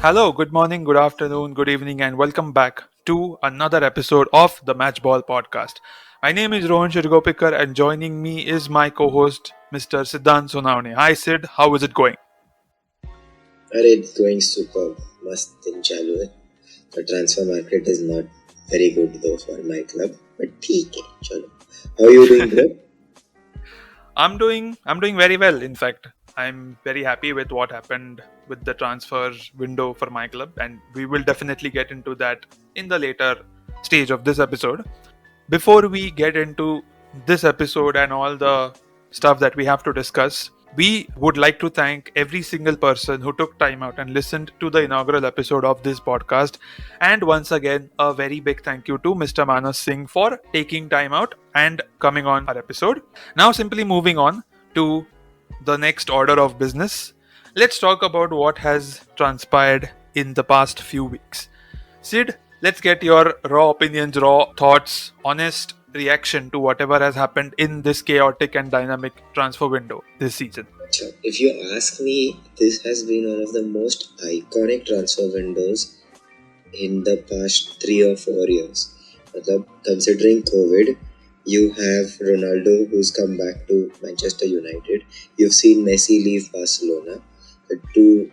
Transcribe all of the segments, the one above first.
Hello, good morning, good afternoon, good evening, and welcome back to another episode of the Matchball podcast. My name is Rohan Shirgopikar, and joining me is my co host, Mr. Siddhant Sonawane. Hi, Sid, how is it going? अरे it's going super मस्त दिन चालू है. The transfer market is not very good though for my club, but ठीक है चलो. How are you doing, bro? I'm doing very well. In fact, I'm very happy with what happened with the transfer window for my club, and we will definitely get into that in the later stage of this episode. Before we get into this episode and all the stuff that we have to discuss, we would like to thank every single person who took time out and listened to the inaugural episode of this podcast. And once again, a very big thank you to Mr. Manas Singh for taking time out and coming on our episode. Now, simply moving on to the next order of business, let's talk about what has transpired in the past few weeks. Sid, let's get your raw opinions, raw thoughts, honest reaction to whatever has happened in this chaotic and dynamic transfer window this season. So, if you ask me, this has been one of the most iconic transfer windows in the past 3 or 4 years. Considering COVID, you have Ronaldo who's come back to Manchester United. You've seen Messi leave Barcelona. The two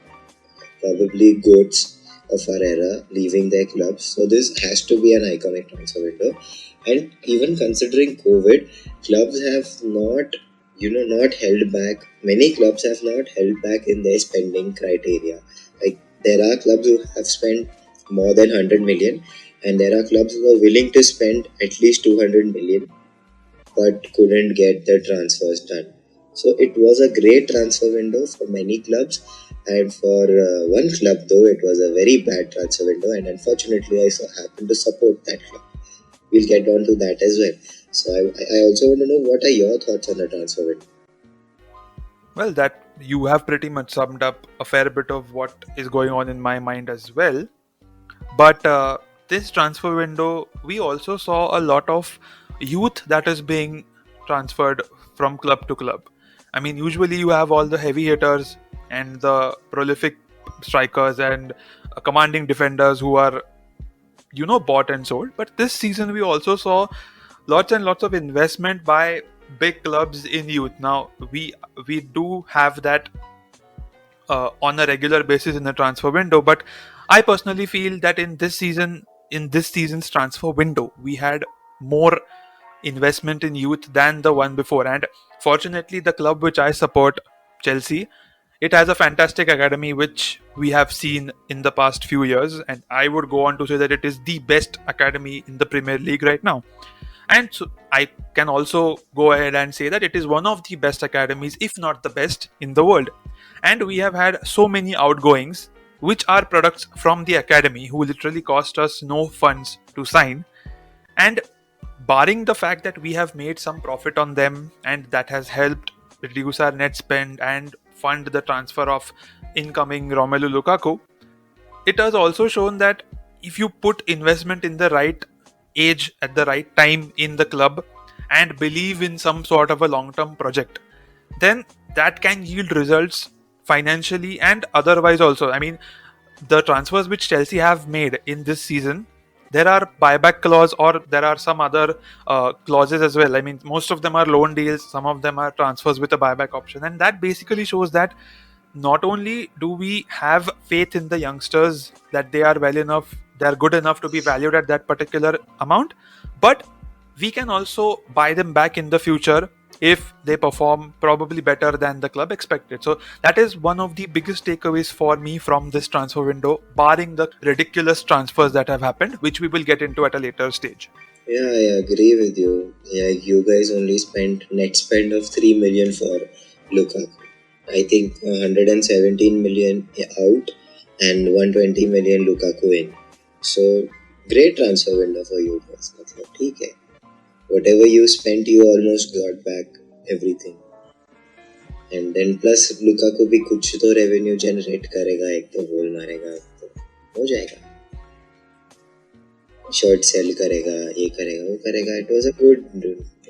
probably goats of our era leaving their clubs. So this has to be an iconic transfer window. And even considering COVID, clubs have not held back. Many clubs have not held back in their spending criteria. Like there are clubs who have spent more than 100 million, and there are clubs who are willing to spend at least 200 million but couldn't get the transfers done. So it was a great transfer window for many clubs, and for one club though it was a very bad transfer window, and unfortunately I happened to support that club. We'll get on to that as well. So I also want to know what are your thoughts on the transfer window. Well, that you have pretty much summed up a fair bit of what is going on in my mind as well. But this transfer window, we also saw a lot of youth that is being transferred from club to club. I mean, usually you have all the heavy hitters and the prolific strikers and commanding defenders who are, bought and sold. But this season, we also saw lots and lots of investment by big clubs in youth. Now, we do have that on a regular basis in the transfer window, but I personally feel that in this season's transfer window, we had more investment in youth than the one before. And fortunately, the club which I support, Chelsea, it has a fantastic academy which we have seen in the past few years, and I would go on to say that it is the best academy in the Premier League right now. And so I can also go ahead and say that it is one of the best academies, if not the best, in the world. And we have had so many outgoings, which are products from the academy who literally cost us no funds to sign. And barring the fact that we have made some profit on them and that has helped reduce our net spend and fund the transfer of incoming Romelu Lukaku, it has also shown that if you put investment in the right age at the right time in the club and believe in some sort of a long term project, then that can yield results financially and otherwise also. I mean, the transfers which Chelsea have made in this season, there are buyback clause or there are some other clauses as well. I mean, most of them are loan deals, some of them are transfers with a buyback option, and that basically shows that not only do we have faith in the youngsters that they are well enough, they are good enough to be valued at that particular amount, but we can also buy them back in the future if they perform probably better than the club expected. So that is one of the biggest takeaways for me from this transfer window, barring the ridiculous transfers that have happened, which we will get into at a later stage. Yeah, I agree with you. Yeah, you guys only spent net spend of 3 million for Lukaku. I think 117 million out and 120 million Lukaku in. So great transfer window for you guys. मतलब ठीक है. Whatever you spent, you almost got back everything. And then plus Lukaku भी कुछ तो revenue generate करेगा, एक तो गोल मारेगा, तो हो जाएगा. शर्ट सेल करेगा, ये करेगा, वो करेगा. It was a good,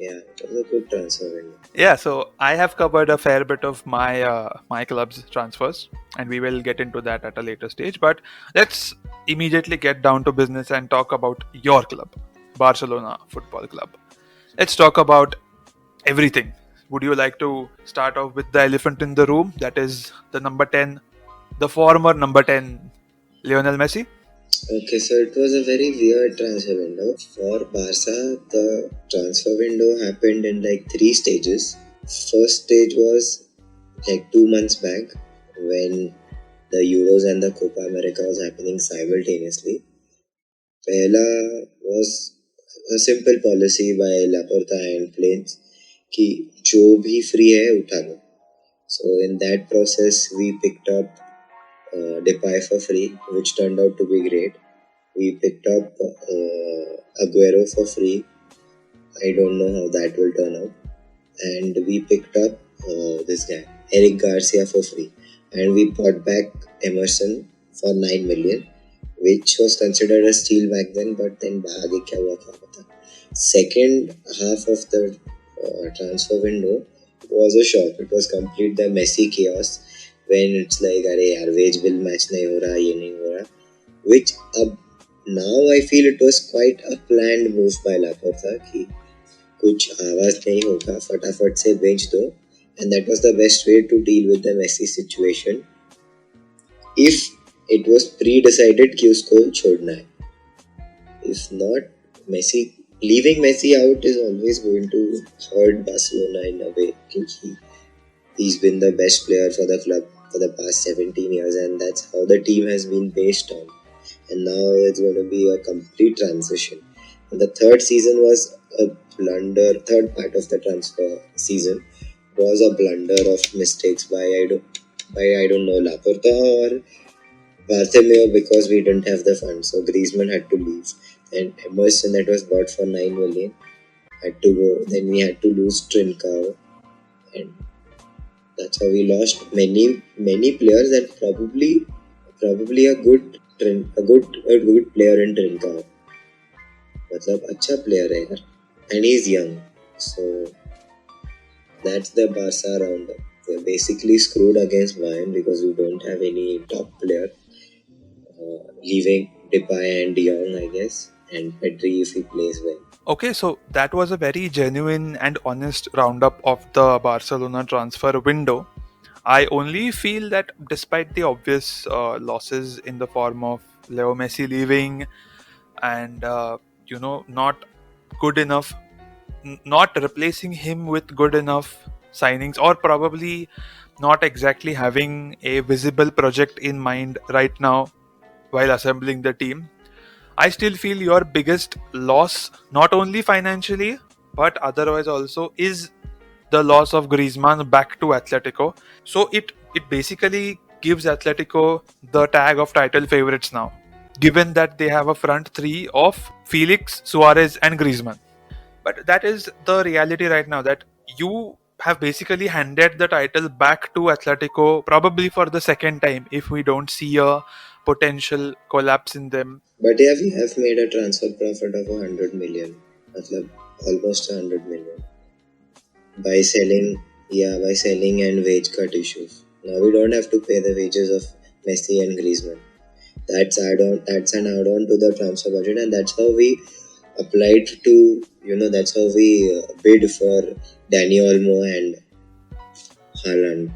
yeah, it was a good transfer window. Yeah, so I have covered a fair bit of my club's transfers, and we will get into that at a later stage. But let's immediately get down to business and talk about your club, Barcelona Football Club. Let's talk about everything. Would you like to start off with the elephant in the room? That is the number 10, the former number 10, Lionel Messi. Okay, so it was a very weird transfer window. For Barca, the transfer window happened in like 3 stages. First stage was like 2 months back when the Euros and the Copa America was happening simultaneously. Pehla was a simple policy by Laporta and Plains कि जो भी free है उठा लो. So in that process we picked up Depay for free, which turned out to be great. We picked up Aguero for free. I don't know how that will turn out. And we picked up this guy, Eric Garcia, for free. And we bought back Emerson for 9 million, which was considered a steal back then, but then आगे क्या हुआ क्या पता. Second half of the transfer window was a shock. It was complete the Messi chaos when it's like अरे यार wage bill match नहीं हो रहा, ये नहीं हो रहा, which now I feel it was quite a planned move by Laporta कि कुछ आवाज नहीं होगा, फटाफट से बेच दो, and that was the best way to deal with the Messi situation if it was pre-decided कि उसको छोड़ना है. If not, Messi leaving Messi out is always going to hurt Barcelona in a way क्योंकि he's been the best player for the club for the past 17 years and that's how the team has been based on. And now it's going to be a complete transition. And the third season was a blunder. Third part of the transfer season was a blunder of mistakes by I don't know Laporta or Bartomeu because we didn't have the funds. So Griezmann had to leave, and Emerson that was bought for 9 million had to go. Then we had to lose Trincao, and that's how we lost many players that probably a good player in Trincao. मतलब अच्छा player है यार, and he's young, so that's the Barca roundup. We're basically screwed against Bayern because we don't have any top player, leaving Depay and De Jong, I guess, and Pedri if he plays well. Okay, so that was a very genuine and honest roundup of the Barcelona transfer window. I only feel that despite the obvious losses in the form of Leo Messi leaving and not good enough, not replacing him with good enough signings, or probably not exactly having a visible project in mind right now while assembling the team, I still feel your biggest loss, not only financially but otherwise also, is the loss of Griezmann back to Atletico. So it basically gives Atletico the tag of title favorites now, given that they have a front three of Felix, Suarez, and Griezmann. But that is the reality right now, that you have basically handed the title back to Atletico probably for the second time if we don't see a potential collapse in them. But yeah, we have made a transfer profit of 100 million, मतलब almost 100 million by selling and wage cut issues. Now we don't have to pay the wages of Messi and Griezmann. That's an add-on to the transfer budget, and that's how we applied to, that's how we bid for Dani Olmo and Haaland.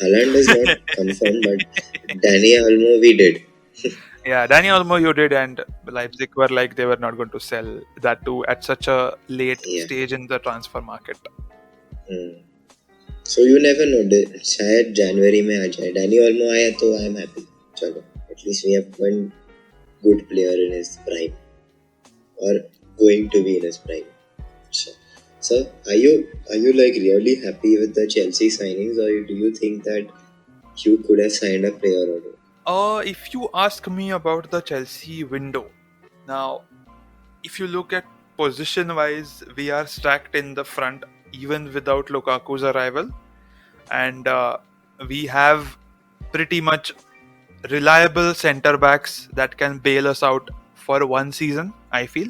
Haaland is not confirmed, but Dani Olmo we did. Yeah, Dani Olmo you did, and Leipzig were like they were not going to sell that too at such a late Yeah. stage in the transfer market. So you never know. शायद जनवरी में आ जाए. Dani Olmo आया तो I am happy. चलो, at least we have one good player in his prime, or going to be in his prime. So are you like really happy with the Chelsea signings, or do you think that you could have signed a player or two? If you ask me about the Chelsea window, now, if you look at position-wise, we are stacked in the front even without Lukaku's arrival, and we have pretty much reliable centre backs that can bail us out for one season, I feel,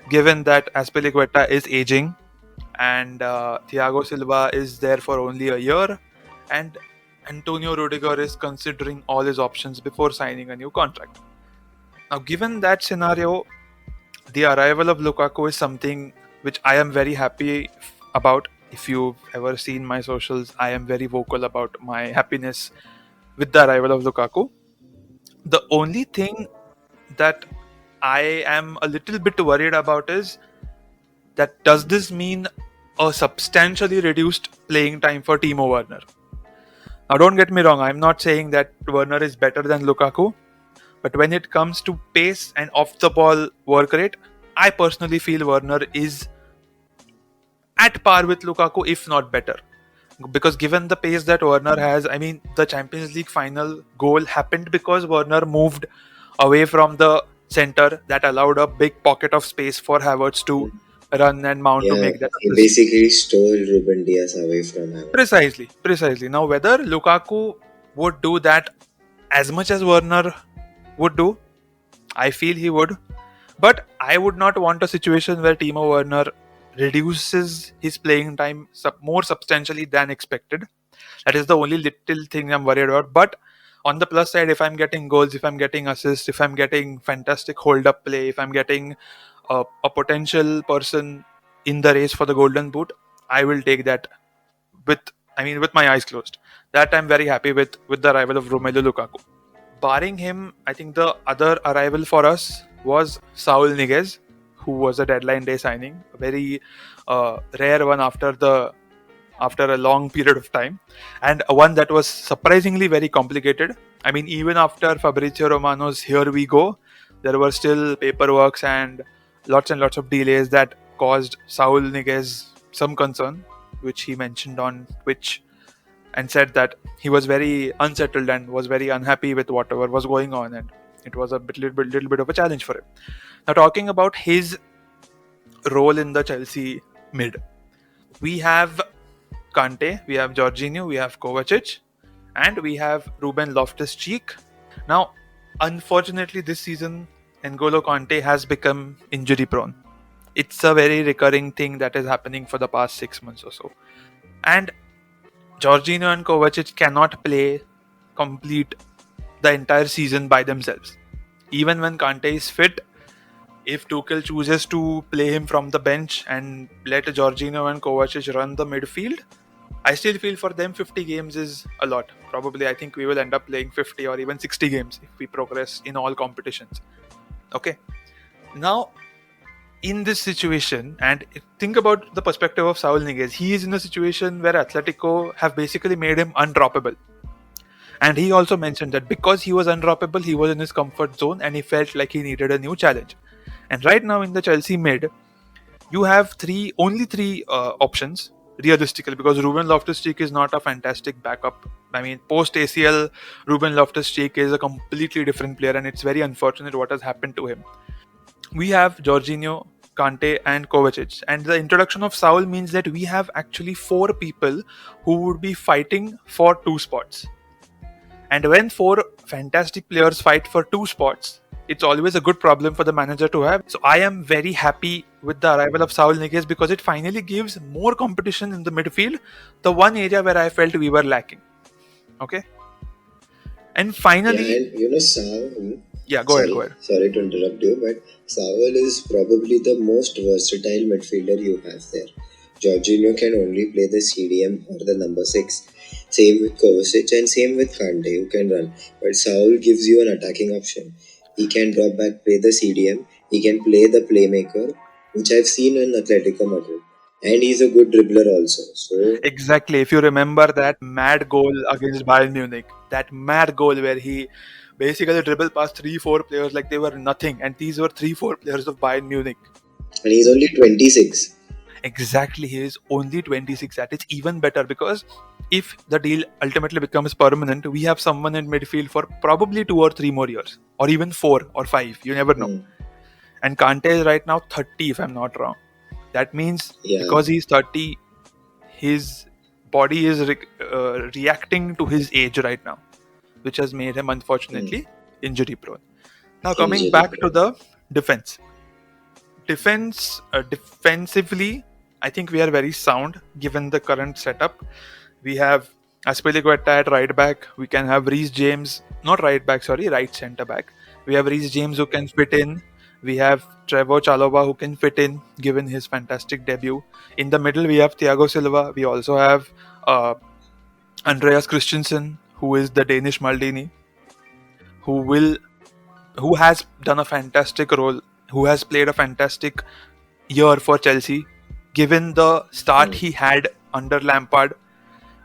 given that Azpilicueta is aging and Thiago Silva is there for only a year, and Antonio Rudiger is considering all his options before signing a new contract. Now, given that scenario, the arrival of Lukaku is something which I am very happy about. If you've ever seen my socials, I am very vocal about my happiness with the arrival of Lukaku. The only thing that I am a little bit worried about is that does this mean a substantially reduced playing time for Timo Werner? Now, don't get me wrong, I'm not saying that Werner is better than Lukaku, but when it comes to pace and off the ball work rate, I personally feel Werner is at par with Lukaku, if not better. Because given the pace that Werner has, I mean, the Champions League final goal happened because Werner moved away from the center that allowed a big pocket of space for Havertz to run and Mount to Yeah, make that he assist. basically stole Ruben Diaz away from him. Precisely. Now, whether Lukaku would do that as much as Werner would do, I feel he would. But I would not want a situation where Timo Werner reduces his playing time more substantially than expected. That is the only little thing I'm worried about. But on the plus side, if I'm getting goals, if I'm getting assists, if I'm getting fantastic hold up play, if I'm getting a potential person in the race for the Golden Boot, I will take that with my eyes closed. That I'm very happy with the arrival of Romelu Lukaku. Barring him, I think the other arrival for us was Saul Niguez, who was a deadline day signing, a very rare one after a long period of time, and one that was surprisingly very complicated. I mean, even after Fabrizio Romano's "Here we go," there were still paperwork and lots of delays that caused Saul Niguez some concern, which he mentioned on Twitch and said that he was very unsettled and was very unhappy with whatever was going on, and it was a little bit of a challenge for him. Now, talking about his role in the Chelsea mid, we have Kante, we have Jorginho, we have Kovacic, and we have Ruben Loftus-Cheek. Now, unfortunately, this season, N'Golo Kante has become injury prone. It's a very recurring thing that is happening for the past 6 months or so. And Jorginho and Kovacic cannot complete the entire season by themselves. Even when Kante is fit, if Tuchel chooses to play him from the bench and let Jorginho and Kovacic run the midfield, I still feel for them 50 games is a lot. Probably I think we will end up playing 50 or even 60 games if we progress in all competitions. Okay. Now, in this situation, and think about the perspective of Saul Niguez, he is in a situation where Atletico have basically made him undroppable. And he also mentioned that because he was undroppable, he was in his comfort zone and he felt like he needed a new challenge. And right now in the Chelsea mid, you have only three options realistically, because Ruben Loftus-Cheek is not a fantastic backup. I mean, post ACL, Ruben Loftus-Cheek is a completely different player, and it's very unfortunate what has happened to him. We have Jorginho, Kante, and Kovacic, and the introduction of Saul means that we have actually 4 people who would be fighting for 2 spots. And when 4 fantastic players fight for 2 spots, it's always a good problem for the manager to have. So I am very happy with the arrival of Saul Niguez because it finally gives more competition in the midfield, the one area where I felt we were lacking. Okay? And finally... Yeah, and Saul... Yeah, go ahead. Sorry to interrupt you, but Saul is probably the most versatile midfielder you have there. Jorginho can only play the CDM or the number 6. Same with Kovacic and same with Kante, who can run. But Saul gives you an attacking option. He can drop back, play the CDM. He can play the playmaker, which I've seen in Atletico Madrid. And he's a good dribbler also. So exactly. If you remember that mad goal against Bayern Munich, that mad goal where he basically dribbled past 3-4 players like they were nothing, and these were 3-4 players of Bayern Munich. And he's only 26. Exactly, he is only 26. That is even better because if the deal ultimately becomes permanent, we have someone in midfield for probably 2 or 3 more years, or even 4 or 5. You never know. And Kante is right now 30, if I'm not wrong. That means because he's 30, his body is reacting to his age right now, which has made him unfortunately injury prone. Now coming back to the Defense. Defensively, I think we are very sound given the current setup. We have Aspilicueta at right back. We can have Reece James, not right back, sorry, right centre back. We have Reece James who can fit in. We have Trevor Chalobah who can fit in given his fantastic debut. In the middle, we have Thiago Silva. We also have uh, Andreas Christensen, who is the Danish Maldini, who will who has done a fantastic role, who has played a fantastic year for Chelsea, given the start Mm. he had under Lampard,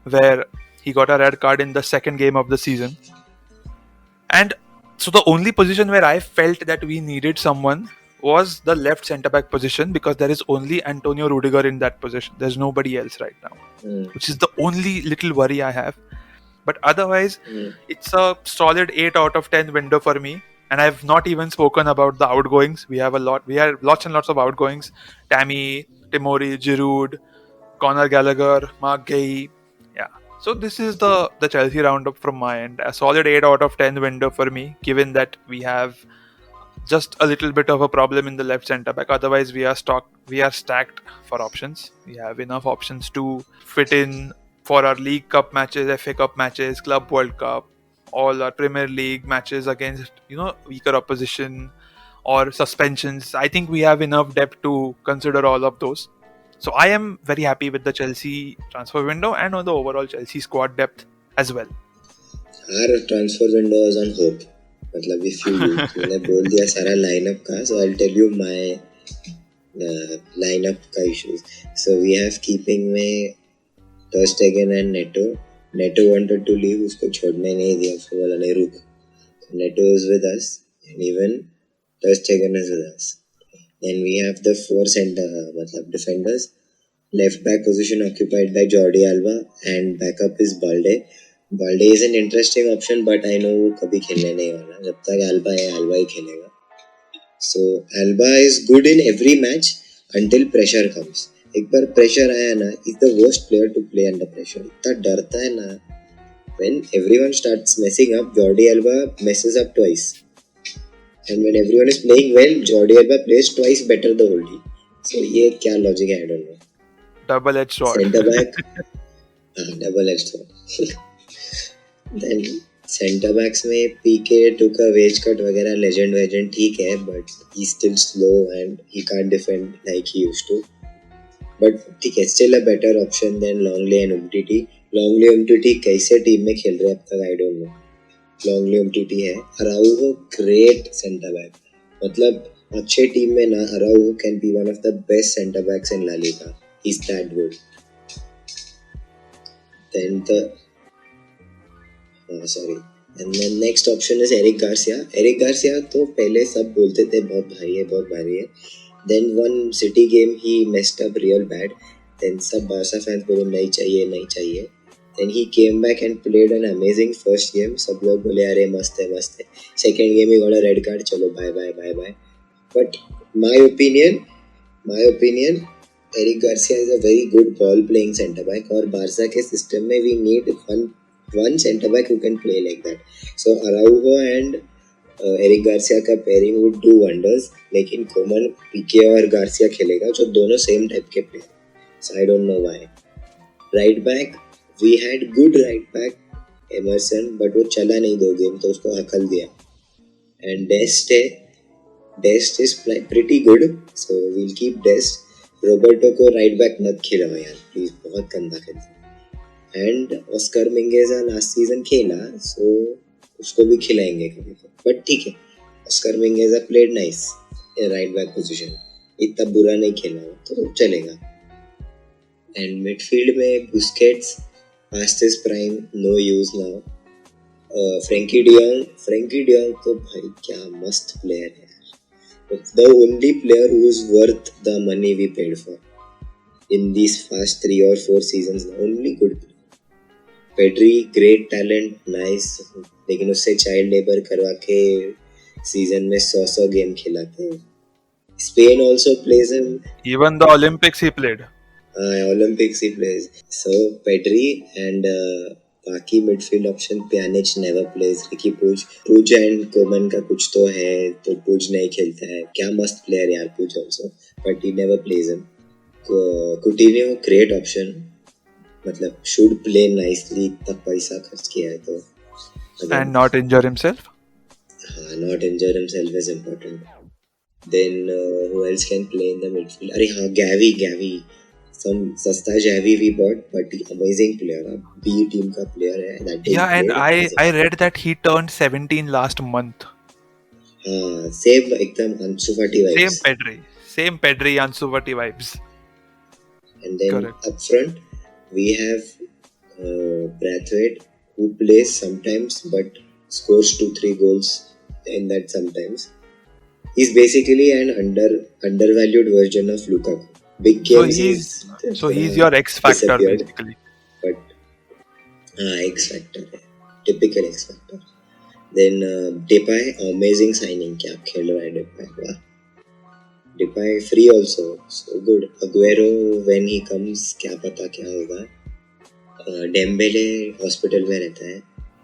where he got a red card in the second game of the season. And so the only position where I felt that we needed someone was the left centre back position, because there is only Antonio Rudiger in that position. There's nobody else right now, Mm. which is the only little worry I have. But otherwise, Mm. it's a solid 8 out of 10 window for me. And I've not even spoken about the outgoings. We have lots and lots of outgoings. Tammy, Timori, Giroud, Conor Gallagher, Mark Gay. Yeah. So this is the Chelsea roundup from my end. A solid 8 out of 10 window for me, given that we have just a little bit of a problem in the left centre back. Otherwise, we are stacked for options. We have enough options to fit in for our League Cup matches, FA Cup matches, Club World Cup, all our Premier League matches against weaker opposition or suspensions. I think we have enough depth to consider all of those. So I am very happy with the Chelsea transfer window and on the overall Chelsea squad depth as well. Our transfer window was on hope. मतलब if you तूने बोल दिया सारा lineup का, so I'll tell you my lineup का issues. So we have keeping में Ter Stegen and Neto. Neto wanted to leave, उसको छोड़ने नहीं दिया, फिर बोला नहीं रुक. Neto is with us, and even Ter Stegen is with us. Then we have the four center मतलब defenders. Left back position occupied by Jordi Alba and backup is Balde. Balde is an interesting option, but I know वो कभी खेलने नहीं वाला. जब तक Alba है, Alba ही खेलेगा. So Alba is good in every match until pressure comes. एक बार pressure आया ना, he's the worst player to play under pressure. इतना डरता है ना. When everyone starts messing up, Jordi Alba messes up twice. And when everyone is playing well, Jordi Alba plays twice better the whole team. So ये क्या logic है, I don't know. Double-edged sword. Centre back, double-edged sword. Then centre backs में PK took a wage cut वगैरह legend ठीक है, but he's still slow and he can't defend like he used to. But ठीक है, still a better option than Longley and Umtiti. Longley Umtiti कैसे team में खेल रहे हैं अब तक I don't know. Longley Umtiti है. Araujo great centre back. मतलब अच्छे टीम में ना Araujo can be one of the best centre backs in La Liga. He's that good. Then and then next option is Eric Garcia. Eric Garcia तो पहले सब बोलते थे बहुत भारी है. Then one City game he messed up real bad. Then सब Barca fans बोले नहीं चाहिए. Then he came back and played an amazing first game. सब लोग बोले अरे मस्त है. Second game he got a red card. चलो bye. But my opinion, Eric Garcia is a very good ball playing centre back. और Barca के system में we need one centre back who can play like that. So Araujo and Eric Garcia का pairing would do wonders. लेकिन common पीके और Garcia खेलेगा जो दोनों same type के player. So I don't know why. Right back, we had good right back Emerson, but वो चला नहीं 2 game तो उसको हकल दिया. And Dest is pretty good, so we'll keep Dest. Roberto को right back मत खिलाओ यार, please, बहुत गंदा खेलता. And Oscar Mingueza last season खेला, so उसको भी खिलाएंगे कभी तो. But ठीक है, Oscar Mingueza played nice in right back position. इतना बुरा नहीं खेला वो, तो चलेगा. And midfield में Busquets past his prime, no use now. Frankie de Jong तो भाई क्या मस्त player है. The only player who is worth the money we paid for in these past 3 or 4 seasons. The only good player. Pedri, great talent, nice. लेकिन उससे child labor करवा के season में 100 game खिलाते हैं. Spain also plays him. Even the Olympics he played. Olympics he plays. So Pedri and बाकी midfield option Pjanic never plays, Riqui Puig and Coman का कुछ तो है, तो पुज नहीं खेलता है, क्या मस्त प्लेयर यार पुज also, but he never plays him. Coutinho great option, मतलब शुड प्ले नाइसली, इतना पैसा खर्च किया है तो And not injure himself. not injure himself is important. Then who else can play in the midfield? अरे हाँ, Gavi, some सस्ता Javi we bought, but amazing player, B team का player है, that day Yeah, and played. I read that he turned 17 last month. हाँ, same एकदम Ansu Fati vibes. Same Pedri, Ansu Fati vibes. And then Correct. up front we have Braithwaite, who plays sometimes but scores 2-3 goals in that sometimes. He's basically an undervalued version of Lukaku. Big games So he's your X factor basically. But X factor है, typical X factor. Then Depay, amazing signing. क्या खेल रहा है Depay, वाह. Depay free also, so good. Aguero when he comes, क्या पता क्या होगा. Dembele hospital में रहता है,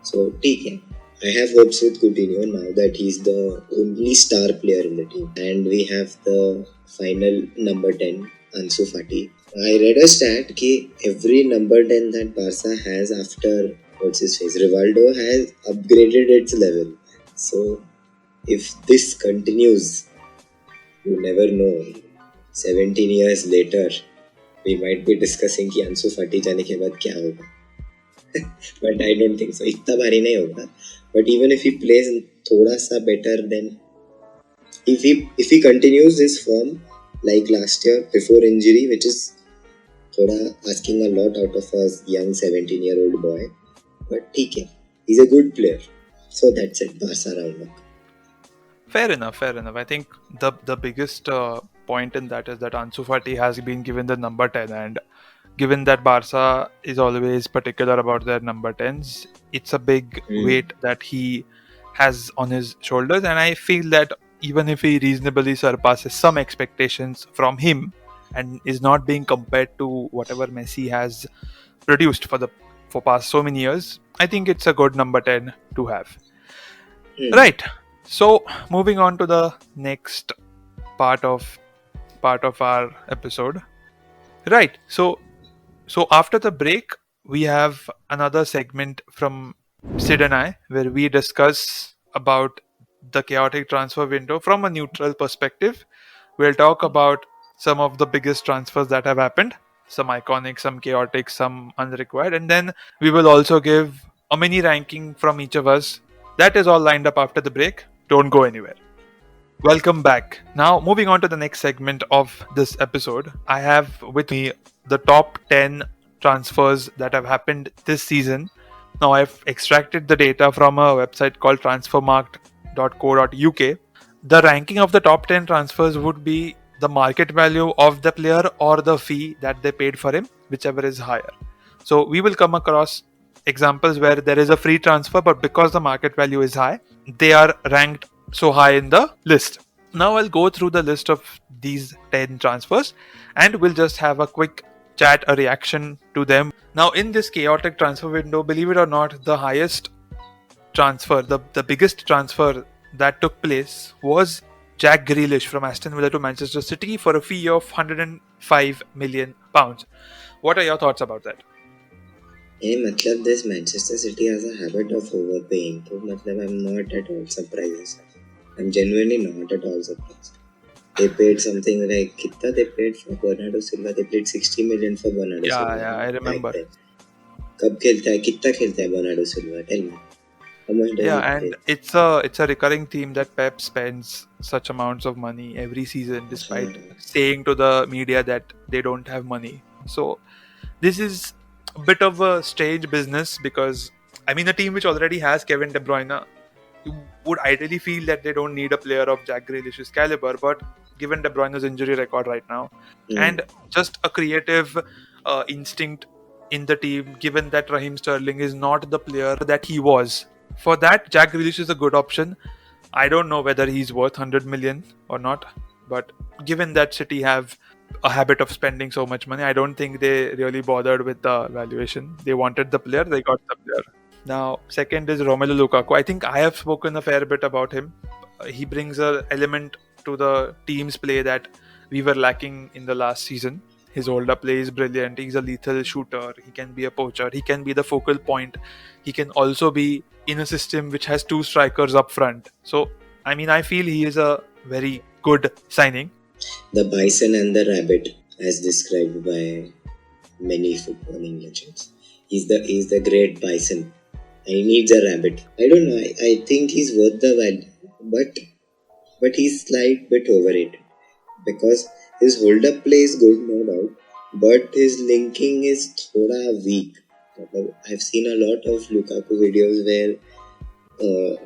so ठीक है. I have hopes with Coutinho now that he's the only star player in the team. And we have the final number 10, Ansu Fati. I read a stat that every number 10 that Barca has after, what's his face, Rivaldo, has upgraded its level. So if this continues, you never know. 17 years later, we might be discussing कि Ansu Fati जाने के बाद क्या होगा. But I don't think so. इतना भारी नहीं होगा. But even if he plays थोड़ा सा better, then if he continues his form like last year before injury, which is थोड़ा asking a lot out of a young 17-year-old boy, but ठीक है, he's a good player. So that's it, Barca Roundup. Fair enough. I think the biggest point in that is that Ansu Fati has been given the number 10, and given that Barca is always particular about their number 10s, it's a big weight that he has on his shoulders, and I feel that even if he reasonably surpasses some expectations from him and is not being compared to whatever Messi has produced for past so many years, I think it's a good number 10 to have. Right. So moving on to the next part of our episode. Right. So after the break, we have another segment from Sid and I where we discuss about the chaotic transfer window from a neutral perspective. We'll talk about some of the biggest transfers that have happened, some iconic, some chaotic, some unrequired, and then we will also give a mini ranking from each of us. That is all lined up after the break. Don't go anywhere. Welcome back. Now, moving on to the next segment of this episode, I have with me the top 10 transfers that have happened this season. Now, I've extracted the data from a website called transfermarkt.co.uk. The ranking of the top 10 transfers would be the market value of the player or the fee that they paid for him, whichever is higher. So, we will come across examples where there is a free transfer, but because the market value is high, they are ranked so high in the list. Now I'll go through the list of these 10 transfers and we'll just have a quick chat, a reaction to them. Now in this chaotic transfer window, believe it or not, the highest transfer, the biggest transfer that took place was Jack Grealish from Aston Villa to Manchester City for a fee of £105 million. What are your thoughts about that? मतलब this Manchester City has a habit of overpaying, तो मतलब I'm not at all surprised. I'm genuinely not at all surprised. They paid something like कितना they paid for Bernardo Silva? They paid 60 million for Bernardo Silva. Yeah, I remember. कब खेलता है? कितना खेलता है Bernardo Silva? Tell me. How much does Yeah, he and play? it's a recurring theme that Pep spends such amounts of money every season, despite saying to the media that they don't have money. So this is a bit of a strange business because I mean a team which already has Kevin De Bruyne, you would ideally feel that they don't need a player of Jack Grealish's caliber, but given De Bruyne's injury record right now and just a creative instinct in the team, given that Raheem Sterling is not the player that he was, for that Jack Grealish is a good option. I don't know whether he's worth 100 million or not, but given that City have a habit of spending so much money. I don't think they really bothered with the valuation. They wanted the player, they got the player. Now, second is Romelu Lukaku. I think I have spoken a fair bit about him. He brings a element to the team's play that we were lacking in the last season. His hold-up play is brilliant. He's a lethal shooter. He can be a poacher. He can be the focal point. He can also be in a system which has two strikers up front. So, I mean, I feel he is a very good signing. The bison and the rabbit, as described by many footballing legends. He's the great bison. And he needs a rabbit. I don't know. I think he's worth the value, but he's slight bit overrated because his hold-up play is good, no doubt, but his linking is thoda weak. I've seen a lot of Lukaku videos where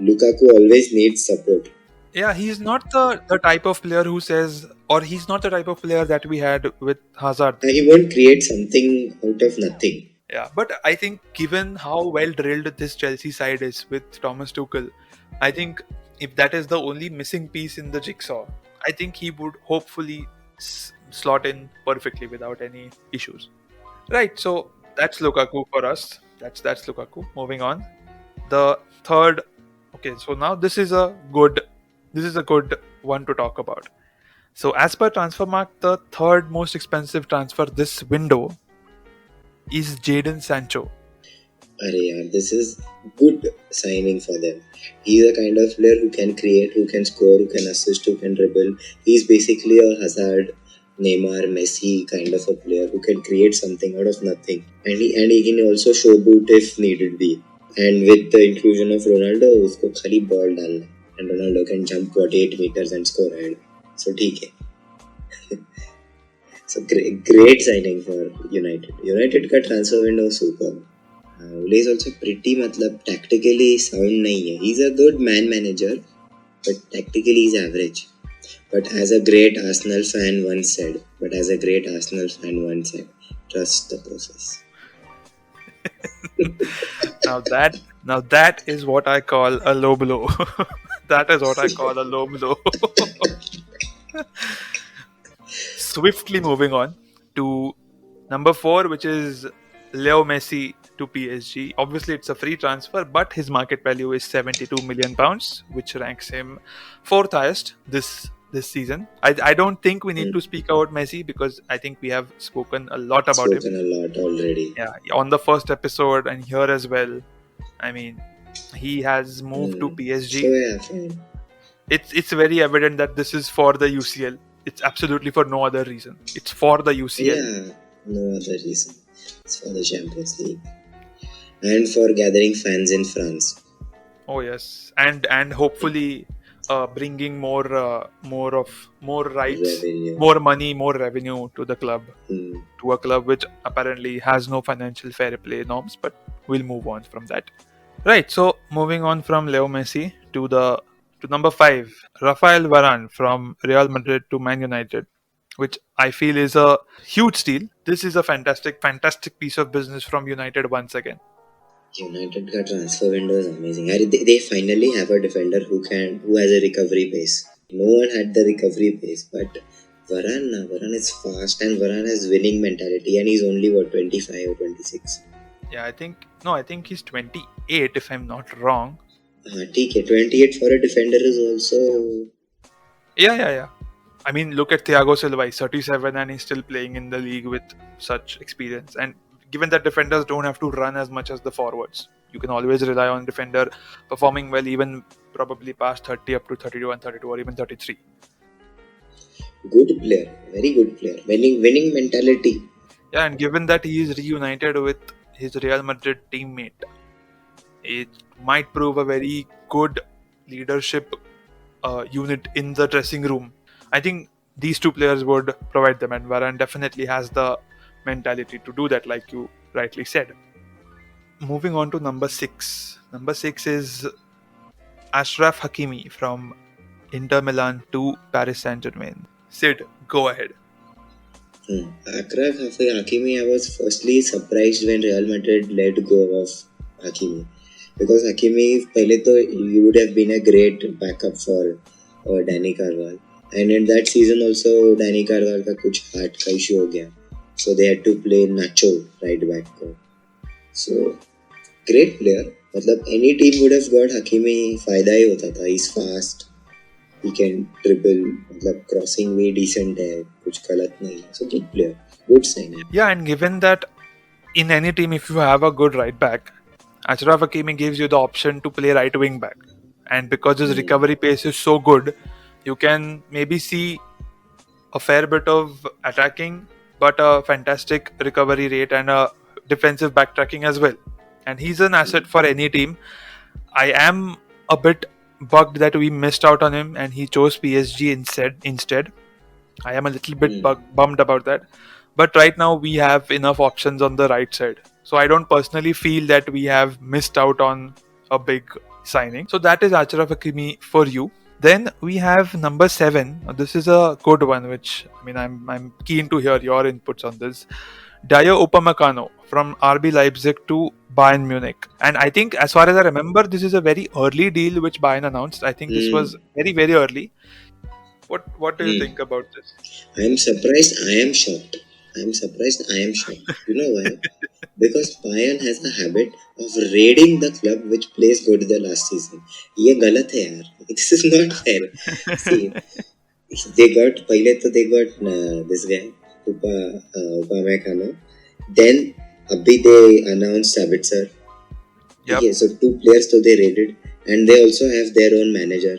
Lukaku always needs support. Yeah, he's not the type of player who says, or he's not the type of player that we had with Hazard. He won't create something out of nothing. Yeah, but I think given how well drilled this Chelsea side is with Thomas Tuchel, I think if that is the only missing piece in the jigsaw, I think he would hopefully slot in perfectly without any issues. Right, so that's Lukaku for us. That's Lukaku. Moving on. The third, okay, so now this is a good one to talk about. So as per Transfermarkt, the third most expensive transfer this window is Jaden Sancho. This is good signing for them. He's a kind of player who can create, who can score, who can assist, who can dribble. He's basically a Hazard, Neymar, Messi kind of a player who can create something out of nothing. And he can also showboot if needed be. And with the inclusion of Ronaldo, usko khali ball dalna. And Ronaldo can jump 48 meters and score ahead. So theek hai. So great signing for United. United का transfer window super. Ole is also pretty tactically sound nahi hai. He's a good man manager, but tactically he's average. But as a great Arsenal fan once said, trust the process. Now that is what I call a low blow. That is what I call a low blow. Swiftly moving on to number 4, which is Leo Messi to PSG. Obviously, it's a free transfer, but his market value is £72 million, which ranks him 4th highest this season. I don't think we need to speak about Messi because I think we have spoken a lot about him. Spoken a lot already. Yeah, on the first episode and here as well. I mean, he has moved to PSG. So yeah, fine. It's very evident that this is for the UCL. It's absolutely for no other reason. It's for the UCL. Yeah, no other reason. It's for the Champions League and for gathering fans in France. Oh yes, and hopefully bringing more rights, revenue. more money, more revenue to the club, to a club which apparently has no financial fair play norms. But we'll move on from that. Right. So moving on from Leo Messi to number 5, Rafael Varan from Real Madrid to Man United, which I feel is a huge steal. This is a fantastic piece of business from United once again. United ka transfer window is amazing. They finally have a defender who has a recovery pace. No one had the recovery pace, but Varan is fast and Varan has winning mentality, and he's only 25 or 26. Yeah, I think he's 28 if I'm not wrong. 28 for a defender is also... Yeah. I mean, look at Thiago Silva. He's 37 and he's still playing in the league with such experience. And given that defenders don't have to run as much as the forwards, you can always rely on defender performing well, even probably past 30 up to 31, 32 or even 33. Good player. Very good player. Winning mentality. Yeah, and given that he is reunited with his Real Madrid teammate, it might prove a very good leadership unit in the dressing room. I think these two players would provide them, and Varan definitely has the mentality to do that, like you rightly said. Moving on to number 6. Number 6 is Achraf Hakimi from Inter Milan to Paris Saint-Germain. Sid, go ahead. Achraf Hakimi, I was firstly surprised when Real Madrid let go of Hakimi. Because Hakimi, pehle to, he would have been a great backup for Danny Carvajal. And in that season also Danny Carvajal का कुछ heart का issue हो गया, so they had to play Nacho right back को. So great player, मतलब any team would have got Hakimi, फायदा ही होता था. He's fast, he can dribble, मतलब crossing भी decent है, कुछ गलत नहीं. So good player, good signing. Yeah, and given that in any team, if you have a good right back, Achraf Hakimi gives you the option to play right wing back. And because his recovery pace is so good, you can maybe see a fair bit of attacking, but a fantastic recovery rate and a defensive backtracking as well. And he's an asset for any team. I am a bit bugged that we missed out on him and he chose PSG instead. I am a little bit bummed about that. But right now we have enough options on the right side. So I don't personally feel that we have missed out on a big signing. So that is Achraf Hakimi for you. Then we have number 7. This is a good one, which I mean I'm keen to hear your inputs on this. Dayo Upamecano from RB Leipzig to Bayern Munich. And I think, as far as I remember, this is a very early deal which Bayern announced. I think this was very, very early. What do you think about this? I am surprised, I am shocked. You know why? Because Bayern has a habit of raiding the club which plays good the last season. ये गलत है यार. This is not fair. See, they got this guy Upamecano. Then abhi they announced Sabitzer. Yep. Okay, so 2 players तो they raided, and they also have their own manager.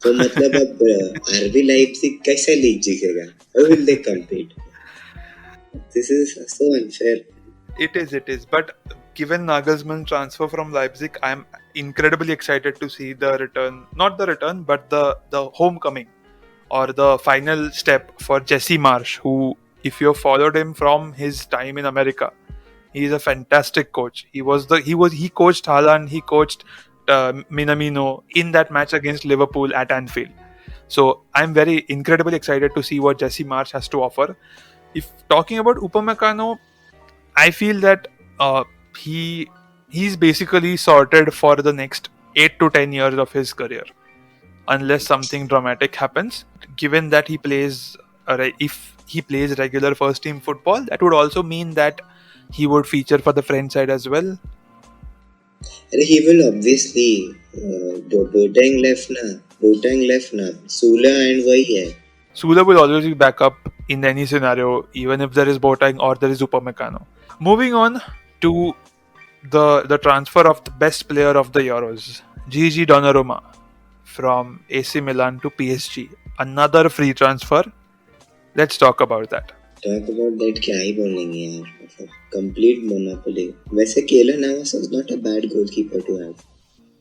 तो मतलब अब RB Leipzig कैसे league जीतेगा? How will they compete? This is so unfair. It is. But given Nagelsmann's transfer from Leipzig, I'm incredibly excited to see the return. Not the return, but the homecoming or the final step for Jesse Marsch, who, if you have followed him from his time in America, he is a fantastic coach. He coached Haaland, he coached Minamino in that match against Liverpool at Anfield. So I'm very incredibly excited to see what Jesse Marsch has to offer. If talking about Upamecano, I feel that he's basically sorted for the next 8 to 10 years of his career, unless something dramatic happens. Given that if he plays regular first team football, that would also mean that he would feature for the French side as well. He will obviously. Boateng left na. Sula and वही है. Sula will always be back up in any scenario, even if there is Boateng or there is Upamecano. Moving on to the transfer of the best player of the Euros, Gigi Donnarumma from AC Milan to PSG. Another free transfer. Let's talk about that. Talk about that, क्या ही बोलेंगे यार. Complete monopoly. वैसे Keylor Navas is not a bad goalkeeper to have.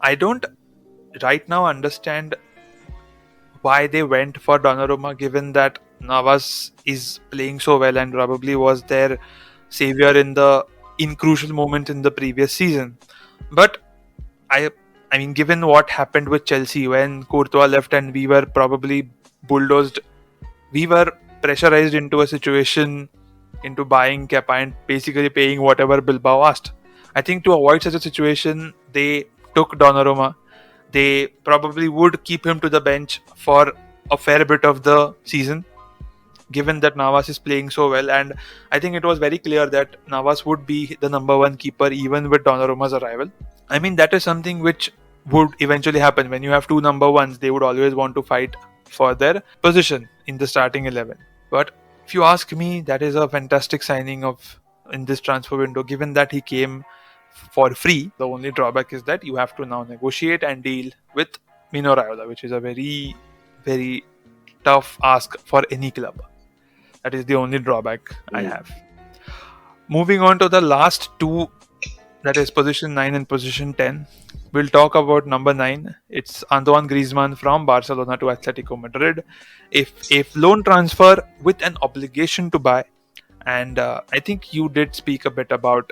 I don't right now understand why they went for Donnarumma, given that Navas is playing so well and probably was their savior in crucial moments in the previous season. But I mean, given what happened with Chelsea when Courtois left and we were probably bulldozed, we were pressurized into a situation, into buying Kepa and basically paying whatever Bilbao asked. I think to avoid such a situation, they took Donnarumma. They probably would keep him to the bench for a fair bit of the season, given that Navas is playing so well. And I think it was very clear that Navas would be the number one keeper even with Donnarumma's arrival. I mean, that is something which would eventually happen. When you have 2 number ones, they would always want to fight for their position in the starting 11. But if you ask me, that is a fantastic signing in this transfer window, given that he came for free. The only drawback is that you have to now negotiate and deal with Mino Raiola, which is a very, very tough ask for any club. That is the only drawback I have. Moving on to the last 2, that is position 9 and position 10. We'll talk about number 9. It's Antoine Griezmann from Barcelona to Atletico Madrid. If loan transfer with an obligation to buy, and I think you did speak a bit about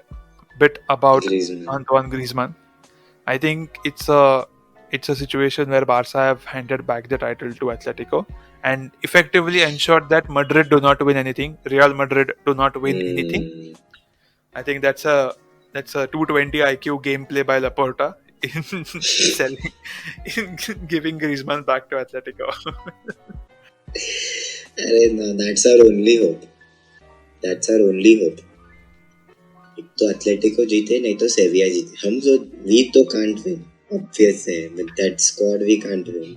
Griezmann. Antoine Griezmann. I think it's a situation where Barca have handed back the title to Atletico and effectively ensured that Madrid do not win anything. Real Madrid do not win anything. I think that's a 220 IQ gameplay by Laporta in giving Griezmann back to Atletico. अरे no, that's our only hope. That's our only hope. एक तो Atletico जीते नहीं तो सेविया जीते. हम जो we तो can't win. Obvious है. With that squad we can't win.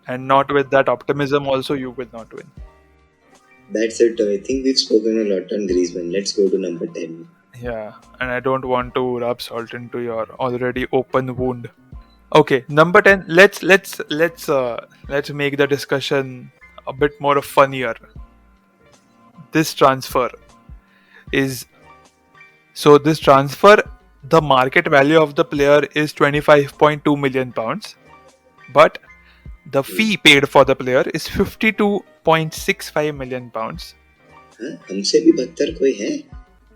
And not with that optimism also you will not win. That's it. I think we've spoken a lot on Griezmann. Let's go to number 10. Yeah, and I don't want to rub salt into your already open wound. Okay, number 10. Let's make the discussion a bit more funnier. This transfer is this transfer, the market value of the player is 25.2 million pounds, but the fee paid for the player is 52.65 million pounds. हाँ, हमसे भी बदतर कोई है?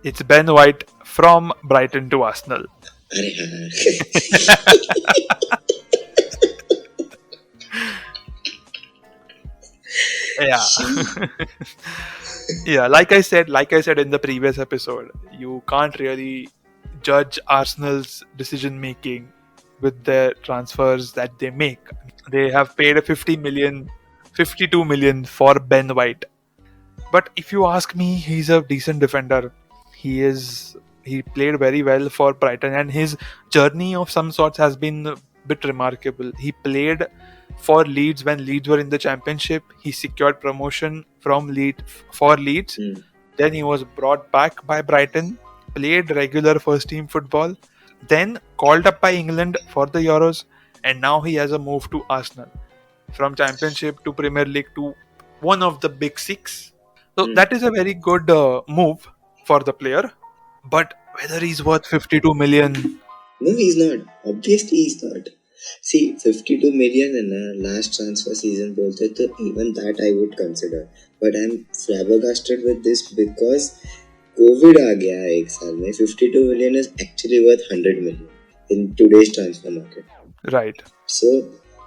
It's Ben White from Brighton to Arsenal. अरे हाँ. Yeah. Yeah, like I said in the previous episode, you can't really judge Arsenal's decision making with their transfers that they make. They have paid 52 million for Ben White. But if you ask me, he's a decent defender. He played very well for Brighton, and his journey of some sorts has been a bit remarkable. He played for Leeds when Leeds were in the Championship. He secured promotion from Leeds. Then he was brought back by Brighton, played regular first team football, then called up by England for the Euros, and now he has a move to Arsenal. From Championship to Premier League to one of the big six. So that is a very good move for the player. But whether he's worth 52 million... No, he's not. Obviously, he's not. See, 52 million in a last transfer season bolte to even that I would consider. But I'm flabbergasted with this because COVID आ गया है एक साल में. 52 million is actually worth 100 million in today's transfer market. Right. So,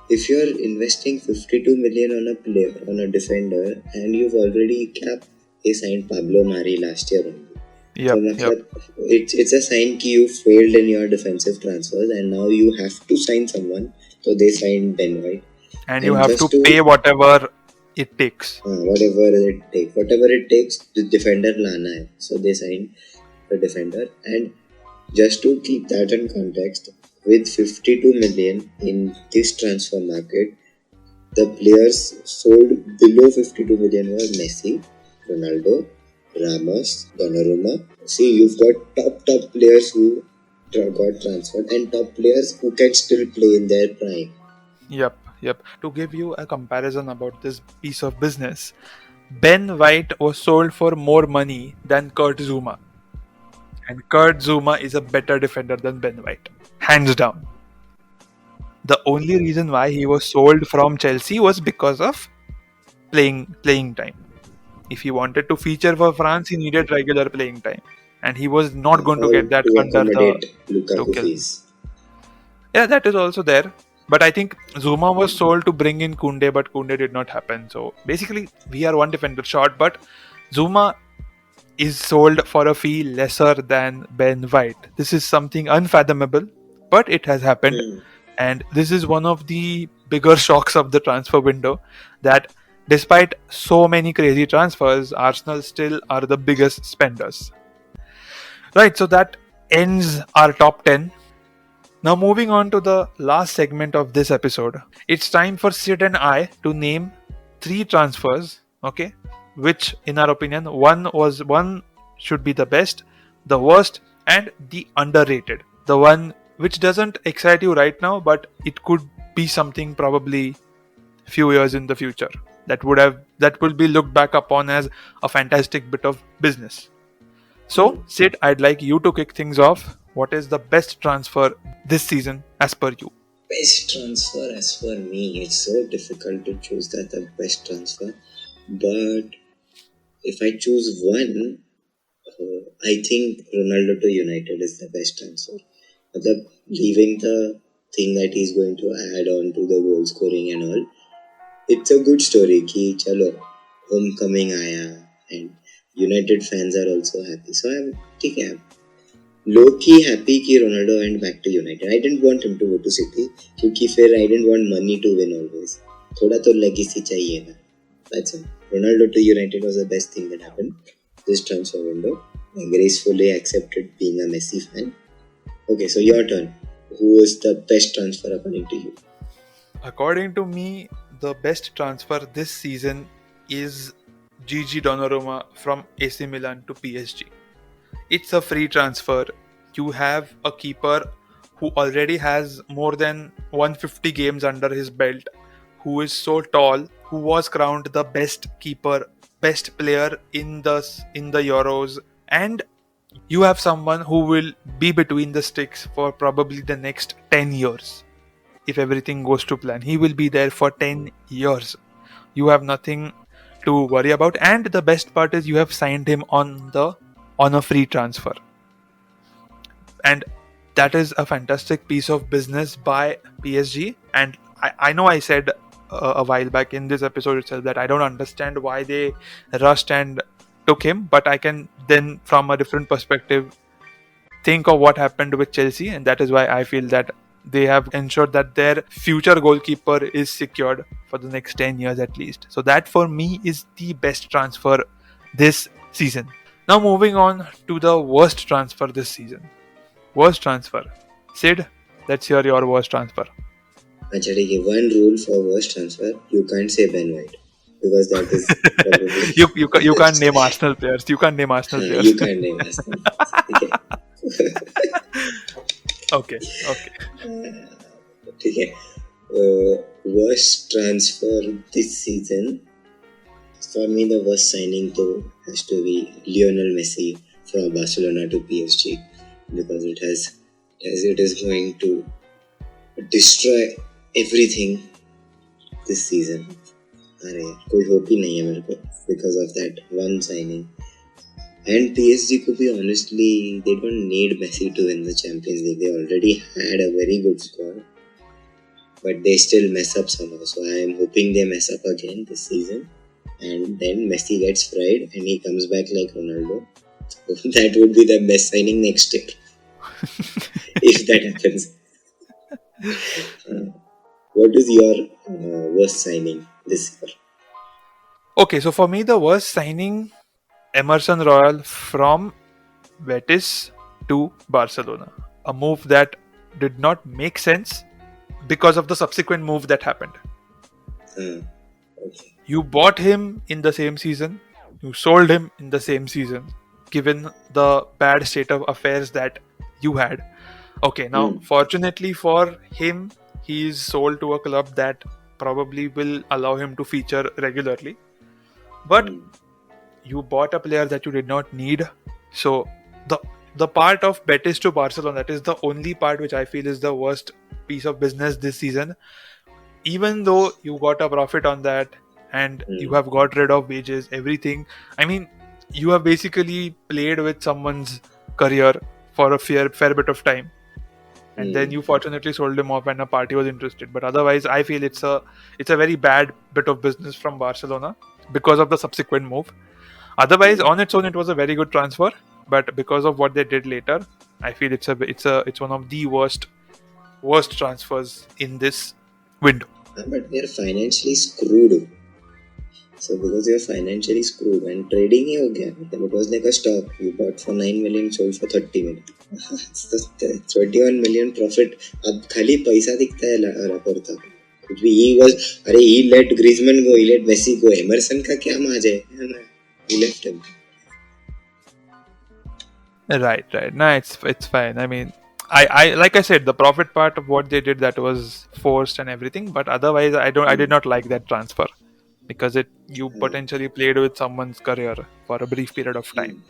if you're investing 52 million on a player, on a defender, and you've already signed Pablo Mari last year only. Yep. It's a sign that you failed in your defensive transfers and now you have to sign someone. So they signed Ben White. And you have to pay whatever it takes. Whatever it takes, the defender lana hai. So they signed the defender. And just to keep that in context, with 52 million in this transfer market, the players sold below 52 million were Messi, Ronaldo, Ramos, Donnarumma. See, you've got top players who got transferred and top players who can still play in their prime. Yep. To give you a comparison about this piece of business, Ben White was sold for more money than Kurt Zouma. And Kurt Zouma is a better defender than Ben White. Hands down. The only reason why he was sold from Chelsea was because of playing time. If he wanted to feature for France, he needed regular playing time. And he was not going to get that under the Lukaku fees. Yeah, that is also there. But I think Zouma was sold to bring in Koundé, but Koundé did not happen. So basically, we are one defender short, but Zouma is sold for a fee lesser than Ben White. This is something unfathomable, but it has happened. And this is one of the bigger shocks of the transfer window, that despite so many crazy transfers, Arsenal still are the biggest spenders. Right, so that ends our top 10. Now moving on to the last segment of this episode. It's time for Sid and I to name 3 transfers, okay? Which, in our opinion, one should be the best, the worst, and the underrated. The one which doesn't excite you right now, but it could be something probably few years in the future that will be looked back upon as a fantastic bit of business. So, Sid, I'd like you to kick things off. What is the best transfer this season as per you? Best transfer as per me. It's so difficult to choose the best transfer. But if I choose one, I think Ronaldo to United is the best transfer. Leaving the thing that he's going to add on to the goal scoring and all, it's a good story कि चलो homecoming आया and United fans are also happy. So I'm low-key happy कि Ronaldo went back to United. I didn't want him to go to City क्योंकि फिर I didn't want money to win always. थोड़ा तो legacy चाहिए ना. That's it. Ronaldo to United was the best thing that happened this transfer window. I gracefully accepted being a Messi fan. Okay, so your turn. Who was the best transfer according to you? According to me, the best transfer this season is Gigi Donnarumma from AC Milan to PSG. It's a free transfer. You have a keeper who already has more than 150 games under his belt, who is so tall, who was crowned the best keeper, best player in the Euros, and you have someone who will be between the sticks for probably the next 10 years. If everything goes to plan, he will be there for 10 years. You have nothing to worry about, and the best part is you have signed him on a free transfer, and that is a fantastic piece of business by PSG. And I know I said a while back in this episode itself that I don't understand why they rushed and took him, but I can then from a different perspective think of what happened with Chelsea, and that is why I feel that they have ensured that their future goalkeeper is secured for the next 10 years at least. So that for me is the best transfer this season. Now moving on to the worst transfer this season. Worst transfer. Sid, let's hear your worst transfer. Actually, one rule for worst transfer: you can't say Ben White because that is probably You can't name Arsenal players. You can't name Arsenal players. you can't name Aston. Okay. Okay. Okay. Worst transfer this season. For me, the worst signing though has to be Lionel Messi from Barcelona to PSG because it is going to destroy everything this season. अरे कोई hope ही नहीं है मेरे को because of that one signing. And PSG को भी honestly they don't need Messi to win the Champions League. They already had a very good squad, but they still mess up somehow. So I am hoping they mess up again this season, and then Messi gets fried and he comes back like Ronaldo. That would be the best signing next year if that happens. What is your worst signing this year? Okay, so for me, the worst signing Emerson Royal from Betis to Barcelona. A move that did not make sense because of the subsequent move that happened. Okay. You bought him in the same season, you sold him in the same season, given the bad state of affairs that you had. Okay, now fortunately for him, he is sold to a club that probably will allow him to feature regularly. But you bought a player that you did not need. So the part of Betis to Barcelona, that is the only part which I feel is the worst piece of business this season. Even though you got a profit on that and you have got rid of wages, everything. I mean, you have basically played with someone's career for a fair bit of time. And then you fortunately sold him off when a party was interested. But otherwise, I feel it's a very bad bit of business from Barcelona because of the subsequent move. Otherwise, on its own, it was a very good transfer. But because of what they did later, I feel it's one of the worst transfers in this window. But they're financially screwed. So because you're financially screwed and trading ही हो गया, then it was like a stock. You bought for 9 million, sold for 30 million. It's the 21 million profit. अब खाली पैसा दिखता है Laporta. कुछ भी he let Griezmann go, he let Messi go. Emerson का क्या माज है? He left him. Right. No, it's fine. I mean, I like I said, the profit part of what they did, that was forced and everything. But otherwise, I did not like that transfer because you potentially played with someone's career for a brief period of time.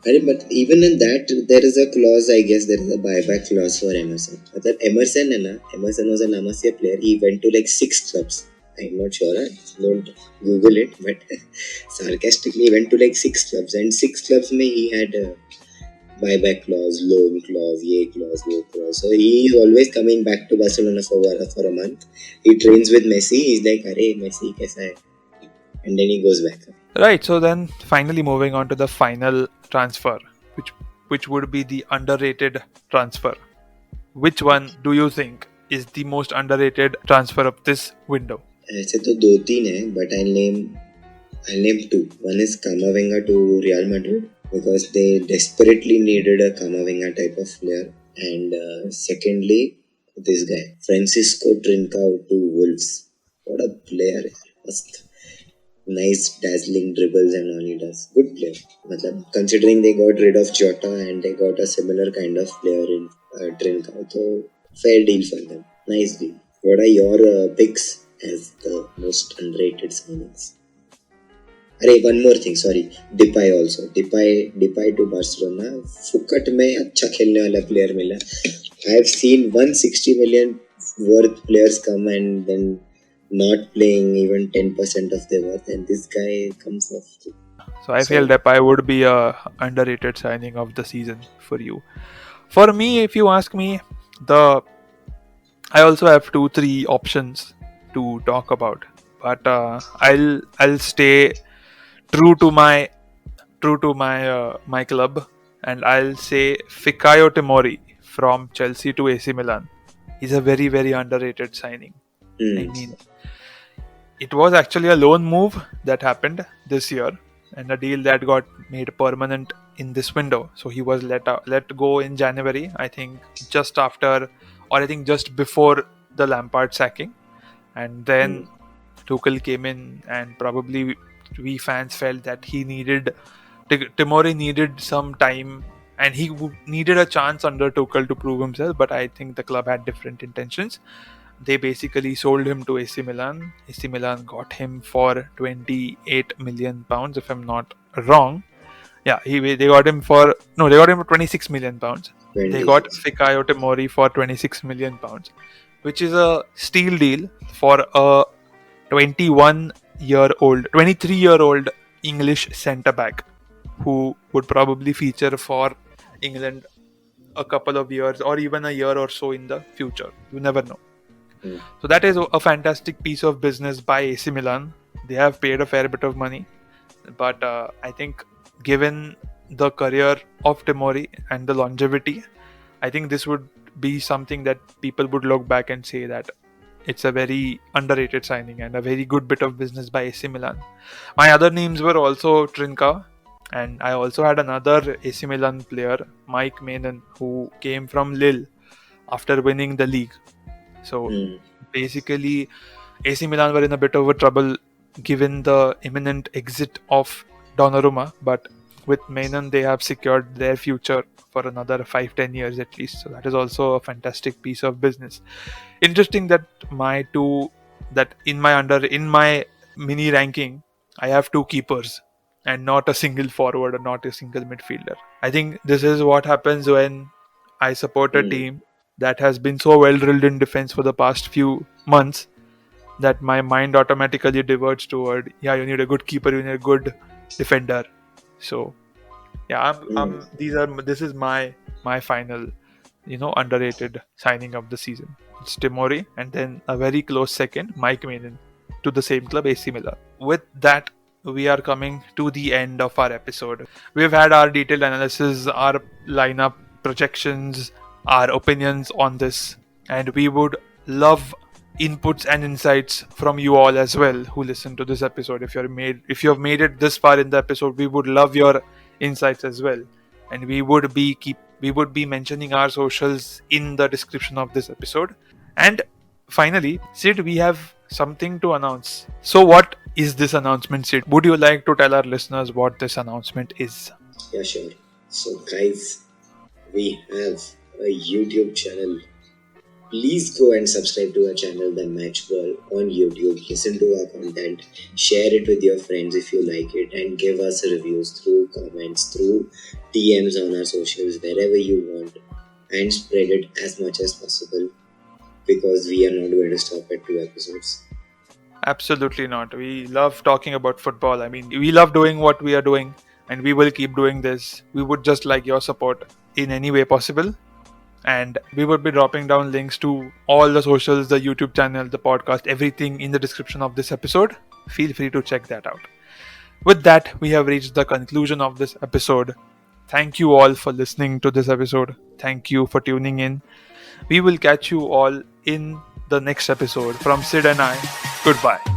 But even in that, there is a clause. I guess there is a buyback clause for Emerson. Emerson was a La Masia player. He went to like 6 clubs. I'm not sure. Don't Google it. But sarcastically, he went to like 6 clubs, and 6 clubs में he had a buyback clause, loan clause, ye clause, wo clause. So he is always coming back to Barcelona for a month. He trains with Messi. He's like, "Arey Messi, kaisa hai?" And then he goes back. Right. So then, finally moving on to the final transfer, which would be the underrated transfer. Which one do you think is the most underrated transfer of this window? ऐसे तो दो तीन है, but I'll name two. One is Camavinga to Real Madrid because they desperately needed a Camavinga type of player, and secondly, this guy Francisco Trincao to Wolves. What a player! Mast. Nice dazzling dribbles and all he does. Good player. मतलब considering they got rid of Jota and they got a similar kind of player in Trincao, so fair deal for them. Nice deal. What are your picks as the most underrated signings? अरे one more thing, sorry, Depay also. Depay to Barcelona. फुकट में अच्छा खेलने वाला player मिला. I have seen 160 million worth players come and then not playing even 10% of their worth, and this guy comes off. So I feel Depay would be a underrated signing of the season for you. For me, if you ask me, I also have 2-3 options to talk about, but I'll stay true to my club, and I'll say Fikayo Tomori from Chelsea to AC Milan. He's a very, very underrated signing. I mean, it was actually a loan move that happened this year and a deal that got made permanent in this window. So he was let go in January, I think just after, or I think just before the Lampard sacking. And then Tuchel came in, and probably we fans felt that Tomori needed some time, and he needed a chance under Tuchel to prove himself. But I think the club had different intentions. They basically sold him to AC Milan. AC Milan got him for 28 million pounds, if I'm not wrong. Yeah, they got him for 26 million pounds. They got Fikayo Tomori for 26 million pounds, which is a steal deal for a 23-year-old English centre back who would probably feature for England a couple of years or even a year or so in the future. You never know. So that is a fantastic piece of business by AC Milan. They have paid a fair bit of money, but I think given the career of Tomori and the longevity, I think this would be something that people would look back and say that it's a very underrated signing and a very good bit of business by AC Milan. My other names were also Trincao, and I also had another AC Milan player, Mike Maignan, who came from Lille after winning the league. So basically, AC Milan were in a bit of a trouble given the imminent exit of Donnarumma, but with Maignan they have secured their future for another 5-10 years at least. So that is also a fantastic piece of business. Interesting that in my mini ranking I have 2 keepers and not a single forward or not a single midfielder. I think this is what happens when I support a team that has been so well drilled in defense for the past few months that my mind automatically diverts toward, you need a good keeper, you need a good defender. So this is my final underrated signing of the season. It's Tomori, and then a very close second, Mike Maignan, to the same club, AC Milan. With that, we are coming to the end of our episode. We've had our detailed analysis, our lineup projections, our opinions on this, and we would love inputs and insights from you all as well who listen to this episode. If you have made it this far in the episode, we would love your insights as well, and we would be mentioning our socials in the description of this episode. And finally, Sid, we have something to announce. So what is this announcement, Sid? Would you like to tell our listeners what this announcement is? Yeah, sure. So guys, we have a YouTube channel. Please go and subscribe to our channel, The Match Ball, on YouTube. Listen to our content, share it with your friends if you like it, and give us reviews through comments, through DMs on our socials, wherever you want, and spread it as much as possible, because we are not going to stop at 2 episodes. Absolutely not. We love talking about football. I mean, we love doing what we are doing, and we will keep doing this. We would just like your support in any way possible. And we would be dropping down links to all the socials, the YouTube channel, the podcast, everything in the description of this episode. Feel free to check that out. With that, we have reached the conclusion of this episode. Thank you all for listening to this episode. Thank you for tuning in. We will catch you all in the next episode. From Sid and I, Goodbye.